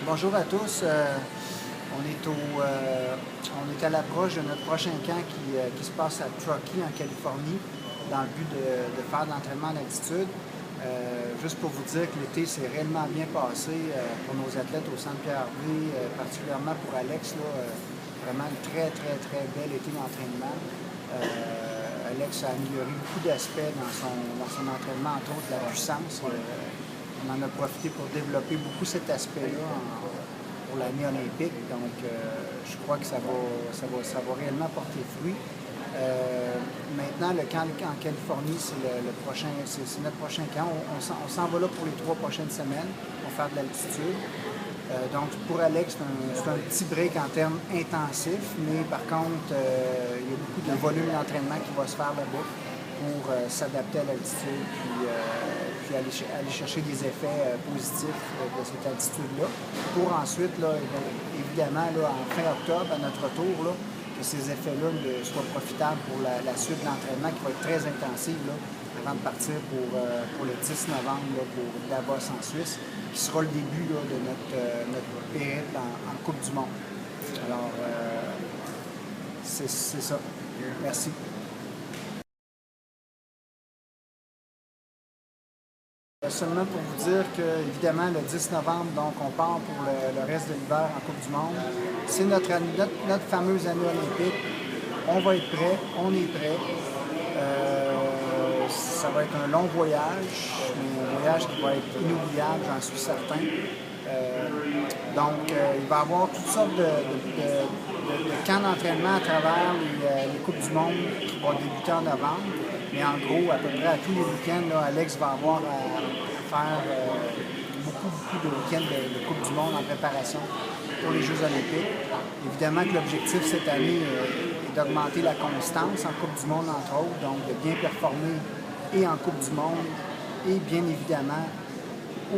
Bonjour à tous. On est à l'approche de notre prochain camp qui se passe à Truckee, en Californie, dans le but de faire de l'entraînement en altitude. Juste pour vous dire que l'été s'est réellement bien passé pour nos athlètes au Centre Pierre-Hervé, particulièrement pour Alex. Vraiment une très, très, très belle été d'entraînement. Alex a amélioré beaucoup d'aspects dans son entraînement, entre autres la puissance. On en a profité pour développer beaucoup cet aspect-là pour l'année olympique. Donc, je crois que ça va réellement porter fruit. Maintenant, le camp en Californie, c'est notre prochain camp. On s'en va là pour les 3 prochaines semaines. On va faire de l'altitude. Donc, pour Alex, c'est un petit break en termes intensifs, mais par contre, il y a beaucoup de volume d'entraînement qui va se faire là-bas pour s'adapter à l'altitude, puis aller chercher des effets positifs de cette altitude-là, pour ensuite, évidemment, en fin octobre, à notre retour, que ces effets-là soient profitables pour la suite de l'entraînement qui va être très intensive avant de partir pour le 10 novembre pour Davos en Suisse, qui sera le début de notre périple en Coupe du Monde. Alors, c'est ça. Merci. Seulement pour vous dire que, évidemment, le 10 novembre, donc, on part pour le reste de l'hiver en Coupe du Monde. C'est notre fameuse année olympique. On va être prêt, on est prêt. Ça va être un long voyage, un voyage qui va être inoubliable, j'en suis certain. Donc, il va y avoir toutes sortes de camps d'entraînement à travers les Coupes du Monde qui vont débuter en novembre. Mais en gros, à peu près à tous les week-ends, Alex va avoir à faire beaucoup de week-ends de Coupe du Monde en préparation pour les Jeux olympiques. Évidemment que l'objectif cette année est d'augmenter la constance en Coupe du Monde, entre autres, donc de bien performer et en Coupe du Monde et bien évidemment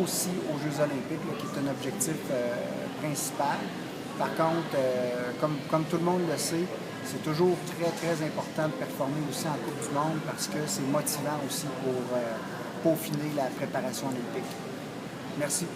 aussi aux Jeux olympiques, qui est un objectif principal. Par contre, comme tout le monde le sait, c'est toujours très, très important de performer aussi en Coupe du Monde parce que c'est motivant aussi pour peaufiner la préparation olympique. Merci.